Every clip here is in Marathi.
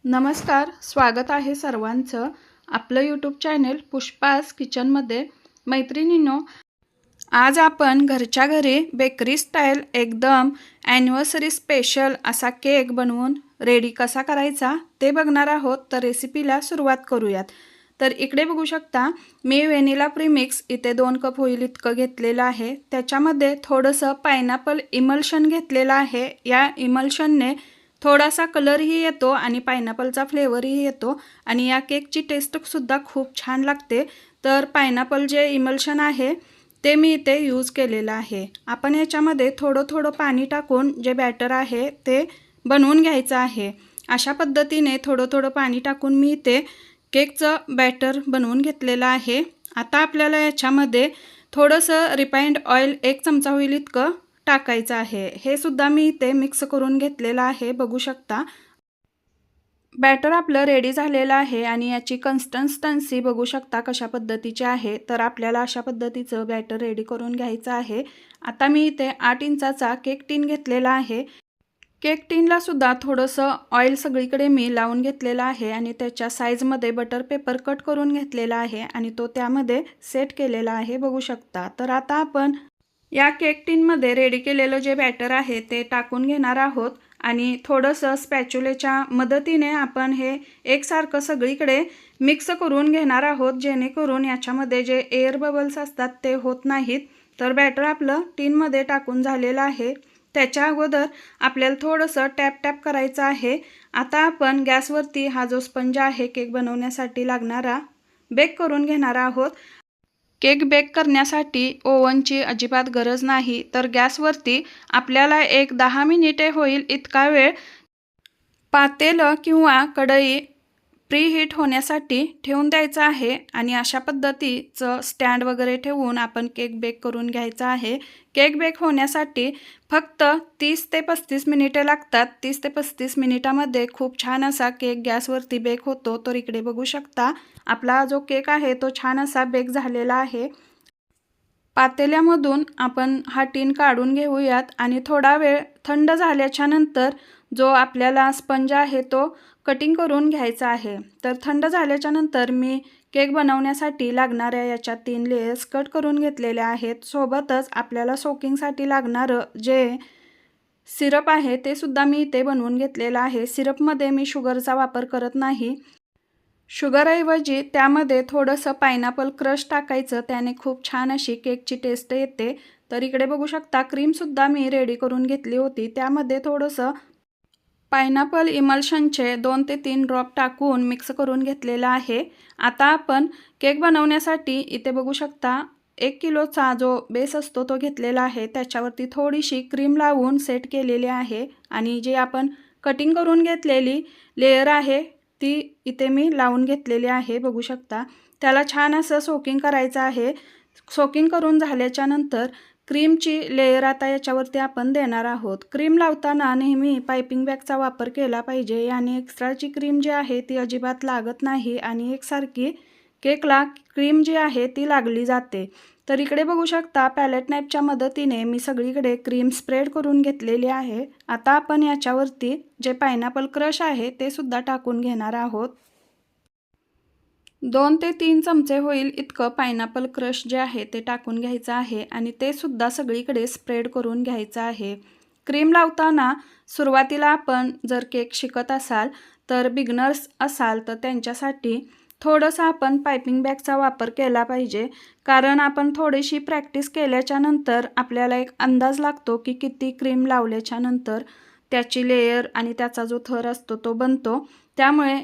नमस्कार, स्वागत आहे सर्वांचं आपलं यूट्यूब चॅनल पुष्पाज किचनमध्ये। मैत्रिणींनो, आज आपण घरच्या घरी बेकरी स्टाईल एकदम ॲनिव्हर्सरी स्पेशल असा केक बनवून रेडी कसा करायचा ते बघणार आहोत। तर रेसिपीला सुरुवात करूयात। तर इकडे बघू शकता मी व्हॅनिला प्रीमिक्स इथे 2 कप होईल इतकं घेतलेलं आहे। त्याच्यामध्ये थोडंसं पायनॅपल इमल्शन घेतलेलं आहे। या इमल्शनने थोडासा कलरही येतो आणि पायनॅपलचा फ्लेवरही येतो आणि या केकची टेस्टसुद्धा खूप छान लागते। तर पायनॅपल जे इमल्शन आहे ते मी इथे यूज केलेलं आहे। आपण याच्यामध्ये थोडं थोडं पाणी टाकून जे बॅटर आहे ते बनवून घ्यायचं आहे। अशा पद्धतीने थोडं थोडं पाणी टाकून मी इथे केकचं बॅटर बनवून घेतलेलं आहे। आता आपल्याला याच्यामध्ये थोडंसं रिफाइंड ऑइल 1 चमचा होईल इतकं टाकायचं आहे। हे सुद्धा मी इथे मिक्स करून घेतलेलं आहे, बघू शकता। बॅटर आपलं रेडी झालेलं आहे आणि याची कन्सिस्टन्सी बघू शकता कशा पद्धतीची आहे। तर आपल्याला अशा पद्धतीचं बॅटर रेडी करून घ्यायचं आहे। आता मी इथे 8 इंचाचा केक टीन घेतलेला आहे। केक टीनला सुद्धा थोडंसं ऑइल सगळीकडे मी लावून घेतलेलं आहे आणि त्याच्या साईजमध्ये बटर पेपर कट करून घेतलेला आहे आणि तो त्यामध्ये सेट केलेला आहे, बघू शकता। तर आता आपण या केक टीनमध्ये रेडी केलेलं जे बॅटर आहे ते टाकून घेणार आहोत आणि थोडंसं स्पॅच्युलेच्या मदतीने आपण हे एकसारखं सगळीकडे मिक्स करून घेणार आहोत, जेणेकरून याच्यामध्ये जे एअर बबल्स असतात ते होत नाहीत। तर बॅटर आपलं टीनमध्ये टाकून झालेलं आहे। त्याच्या अगोदर आपल्याला थोडंसं टॅप टॅप करायचं आहे। आता आपण गॅसवरती हा जो स्पंज आहे केक बनवण्यासाठी लागणारा बेक करून घेणार आहोत। केक बेक करण्यासाठी ओव्हनची अजिबात गरज नाही। तर गॅसवरती आपल्याला एक 10 मिनिटे होईल इतका वेळ पातेलं किंवा कढई प्रीहीट होण्यासाठी ठेवून द्यायचं आहे आणि अशा पद्धतीचं स्टँड वगैरे ठेवून आपण केक बेक करून घ्यायचा आहे। केक बेक होण्यासाठी फक्त 30 ते 35 मिनिटे लागतात। 30 ते 35 मिनिटामध्ये खूप छान असा केक गॅसवरती बेक होतो। तर इकडे बघू शकता आपला जो केक आहे तो छान असा बेक झालेला आहे। पातेल्यामधून आपण हा टीन काढून घेऊयात आणि थोडा वेळ थंड झाल्याच्या नंतर जो आपल्याला स्पंज आहे तो कटिंग करून घ्यायचा आहे। तर थंड झाल्याच्या नंतर मी केक बनवण्यासाठी लागणाऱ्या याच्या 3 लेयर्स कट करून घेतलेल्या आहेत। सोबतच आपल्याला सोकिंगसाठी लागणारं जे सिरप आहे ते सुद्धा मी इथे बनवून घेतलेलं आहे। सिरपमध्ये मी शुगरचा वापर करत नाही। शुगरऐवजी त्यामध्ये थोडंसं पायनॅपल क्रश टाकायचं, त्याने खूप छान अशी केकची टेस्ट येते। तर इकडे बघू शकता क्रीमसुद्धा मी रेडी करून घेतली होती। त्यामध्ये थोडंसं पायनॅपल इमल्शनचे 2 ते 3 ड्रॉप टाकून मिक्स करून घेतलेलं आहे। आता आपण केक बनवण्यासाठी इथे बघू शकता 1 किलोचा जो बेस असतो तो घेतलेला आहे। त्याच्यावरती थोडीशी क्रीम लावून सेट केलेली आहे आणि जे आपण कटिंग करून घेतलेली लेयर आहे ती इथे मी लावून घेतलेली आहे, बघू शकता। त्याला छान असं सोकिंग करायचं आहे। सोकिंग करून झाल्याच्या नंतर क्रीमची लेयर आता याच्यावरती आपण देणार आहोत। क्रीम लावताना नेहमी पायपिंग बॅगचा वापर केला पाहिजे। याने एक्स्ट्राची क्रीम जी आहे ती अजिबात लागत नाही आणि एकसारखी केकला क्रीम जी आहे ती लागली जाते। तर इकडे बघू शकता पॅलेट नाईफच्या मदतीने मी सगळीकडे क्रीम स्प्रेड करून घेतलेली आहे। आता आपण याच्यावरती जे पायनॅपल क्रश आहे ते सुद्धा टाकून घेणार आहोत। 2 ते 3 चमचे होईल इतकं पायनॅपल क्रश जे आहे ते टाकून घ्यायचं आहे आणि ते सुद्धा सगळीकडे स्प्रेड करून घ्यायचं आहे। क्रीम लावताना सुरुवातीला आपण जर केक शिकत असाल तर बिगनर्स असाल तर त्यांच्यासाठी थोडंसं आपण पायपिंग बॅगचा वापर केला पाहिजे, कारण आपण थोडीशी प्रॅक्टिस केल्याच्या नंतर आपल्याला एक अंदाज लागतो की किती क्रीम लावल्याच्या नंतर त्याची लेयर आणि त्याचा जो थर असतो तो बनतो। त्यामुळे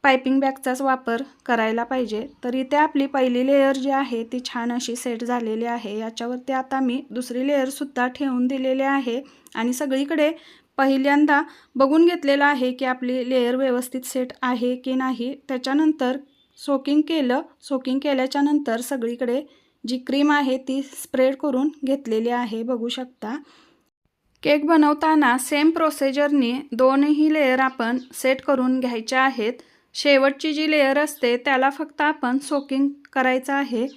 पायपिंग बॅगचाच वापर करायला पाहिजे। तर इथे आपली पहिली लेयर जी आहे ती छान अशी सेट झालेली आहे। याच्यावरती आता मी दुसरी लेयरसुद्धा ठेवून दिलेली आहे आणि सगळीकडे पहिल्यांदा बघून घेतलेलं आहे की आपली लेयर व्यवस्थित सेट आहे की नाही। त्याच्यानंतर सोकिंग केल्याच्या नंतर सगळीकडे जी क्रीम आहे ती स्प्रेड करून घेतलेली आहे, बघू शकता। केक बनवताना सेम प्रोसिजरने दोनही लेयर आपण सेट करून घ्यायच्या आहेत। शेवटची जी लेयर असते त्याला फक्त आपण सोकिंग करायचं आहे,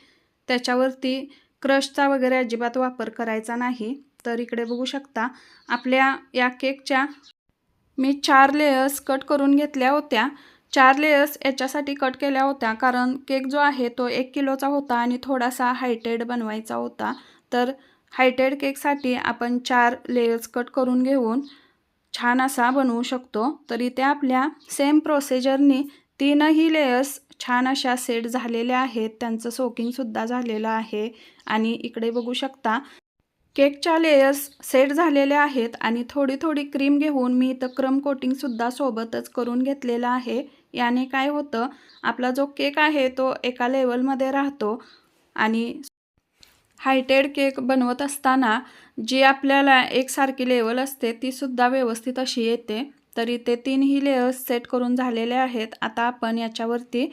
त्याच्यावरती क्रशचा वगैरे अजिबात वापर करायचा नाही। तर इकडे बघू शकता आपल्या या केकच्या मी 4 लेयर्स कट करून घेतल्या होत्या. 4 लेयर्स याच्यासाठी कट केल्या होत्या कारण केक जो आहे तो 1 किलोचा होता आणि थोडासा हायटेड बनवायचा होता. तर हायटेड केकसाठी आपण 4 लेयर्स कट करून घेऊन छान असा बनवू शकतो. तर इथे आपल्या सेम प्रोसिजरनी 3ही लेयर्स छान अशा सेट झालेल्या आहेत. त्यांचं सोकिंगसुद्धा झालेलं आहे आणि इकडे बघू शकता केकच्या लेयर्स सेट झालेल्या आहेत आणि थोडी थोडी क्रीम घेऊन मी इथं क्रम कोटिंगसुद्धा सोबतच करून घेतलेला आहे. याने काय होतं, आपला जो केक आहे तो एका लेवलमध्ये राहतो आणि हायटेड केक बनवत असताना जी आपल्याला एकसारखी लेवल असते तीसुद्धा व्यवस्थित अशी येते. तर इथे 3ही लेयर्स सेट करून झालेले आहेत. आता आपण याच्यावरती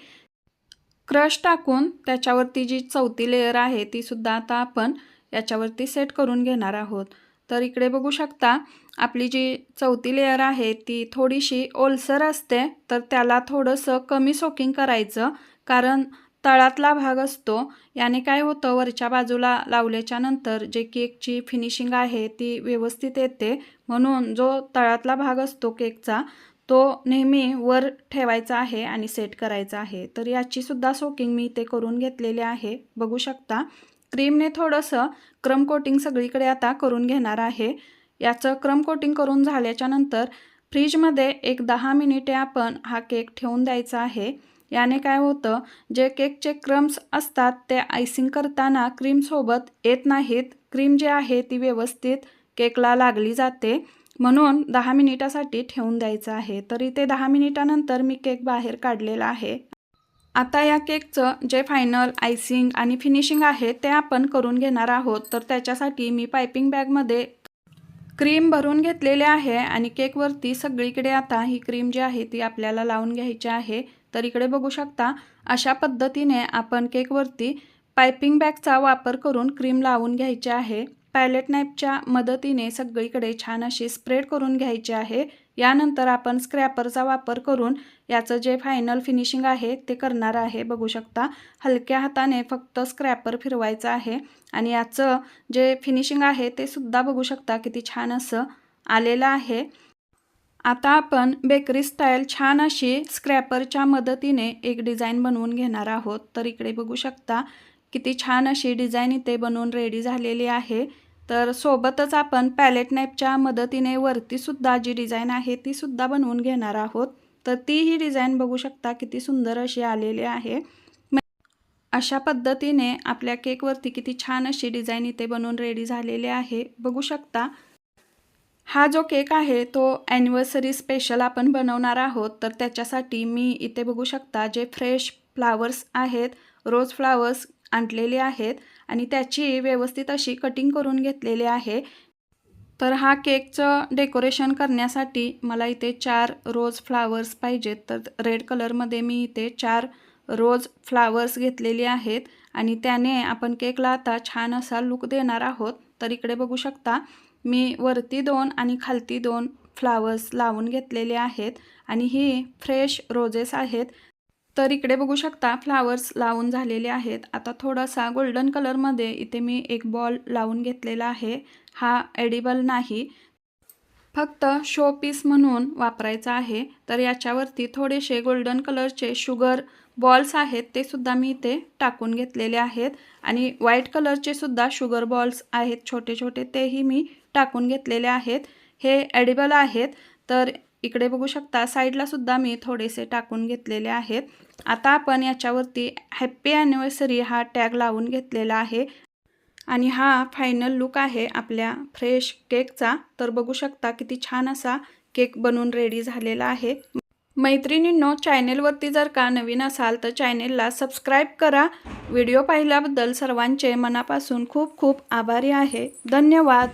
क्रश टाकून त्याच्यावरती जी 4थी लेयर आहे तीसुद्धा आता आपण याच्यावरती सेट करून घेणार आहोत. तर इकडे बघू शकता आपली जी 4थी लेयर आहे ती थोडीशी ओलसर असते. तर त्याला थोडंसं कमी सोकिंग करायचं कारण तळातला भाग असतो. याने काय होतं, वरच्या बाजूला लावल्याच्या नंतर जे केकची फिनिशिंग आहे ती व्यवस्थित येते. म्हणून जो तळातला भाग असतो केकचा तो नेहमी वर ठेवायचा आहे आणि सेट करायचा आहे. तर याचीसुद्धा सोकिंग मी इथे करून घेतलेली आहे. बघू शकता क्रीमने थोडंसं क्रम कोटिंग सगळीकडे आता करून घेणार आहे. याचं क्रम कोटिंग करून झाल्याच्या नंतर फ्रीजमध्ये एक 10 मिनिटे आपण हा केक ठेवून द्यायचा आहे. याने काय होतं, जे केकचे क्रम्स असतात ते आयसिंग करताना क्रीमसोबत येत नाहीत. क्रीम जी आहे ती व्यवस्थित केकला लागली जाते. म्हणून 10 मिनिटासाठी ठेवून द्यायचं आहे. तर इथे 10 मिनिटानंतर मी केक बाहेर काढलेला आहे. आता या केकचं जे फायनल आयसिंग आणि फिनिशिंग आहे ते आपण करून घेणार आहोत. तर त्याच्यासाठी मी पायपिंग बॅगमध्ये क्रीम भरून घेतलेले आहे आणि केकवरती सगळीकडे आता ही क्रीम जी आहे ती आपल्याला लावून घ्यायची आहे. तर इकडे बघू शकता अशा पद्धतीने आपण केकवरती पायपिंग बॅगचा वापर करून क्रीम लावून घ्यायची आहे. पॅलेट नाईफच्या मदतीने सगळीकडे छान अशी स्प्रेड करून घ्यायची आहे. यानंतर आपण स्क्रॅपरचा वापर करून याचं जे फायनल फिनिशिंग आहे ते करणार आहे. बघू शकता हलक्या हाताने फक्त स्क्रॅपर फिरवायचं आहे आणि याचं जे फिनिशिंग आहे ते सुद्धा बघू शकता किती छान असं आलेलं आहे. आता आपण बेकरी स्टाईल छान अशी स्क्रॅपरच्या मदतीने एक डिझाईन बनवून घेणार आहोत. तर इकडे बघू शकता किती छान अशी डिझाईन इथे बनवून रेडी झालेली आहे. तर सोबतच आपण पॅलेट नाईफच्या मदतीने वरतीसुद्धा जी डिझाईन आहे तीसुद्धा बनवून घेणार आहोत. तर तीही डिझाईन बघू शकता किती सुंदर अशी आलेली आहे. अशा पद्धतीने आपल्या केकवरती किती छान अशी डिझाईन इथे बनवून रेडी झालेली आहे. बघू शकता हा जो केक आहे तो ॲनिव्हर्सरी स्पेशल आपण बनवणार आहोत. तर त्याच्यासाठी मी इथे बघू शकता जे फ्रेश फ्लावर्स आहेत, रोज फ्लावर्स आणलेले आहेत आणि त्याची व्यवस्थित अशी कटिंग करून घेतलेली आहे. तर हा केकचं डेकोरेशन करण्यासाठी मला इथे 4 रोज फ्लावर्स पाहिजेत. तर रेड कलरमध्ये मी इथे 4 रोज फ्लावर्स घेतलेली आहेत आणि त्याने आपण केकला आता छान असा लुक देणार आहोत. तर इकडे बघू शकता मी वरती 2 आणि खालती 2 फ्लावर्स लावून घेतलेले आहेत आणि ही फ्रेश रोजेस आहेत. तर इकडे बघू शकता फ्लावर्स लावून झालेले आहेत. आता थोडासा गोल्डन कलरमध्ये इथे मी एक बॉल लावून घेतलेला आहे. हा एडिबल नाही, फक्त शो पीस म्हणून वापरायचा आहे. तर याच्यावरती थोडेसे गोल्डन कलरचे शुगर बॉल्स आहेत ते सुद्धा मी इथे टाकून घेतलेले आहेत आणि व्हाईट कलरचे सुद्धा शुगर बॉल्स आहेत छोटे छोटे, तेही मी टाकून घेतलेले आहेत. हे एडिबल आहेत. तर इकडे बघू शकता साईडला सुद्धा मी थोडेसे टाकून घेतलेले आहेत. आता आपण याच्यावरती हॅप्पी ॲनिव्हर्सरी हा टॅग लावून घेतलेला आहे आणि हा फायनल लुक आहे आपल्या फ्रेश केकचा. तर बघू शकता किती छान असा केक बनवून रेडी झालेला आहे. मैत्रिणींनो, चॅनेलवरती जर का नवीन असाल तर चॅनेलला सबस्क्राईब करा. व्हिडिओ पाहिल्याबद्दल सर्वांचे मनापासून खूप खूप आभारी आहे. धन्यवाद.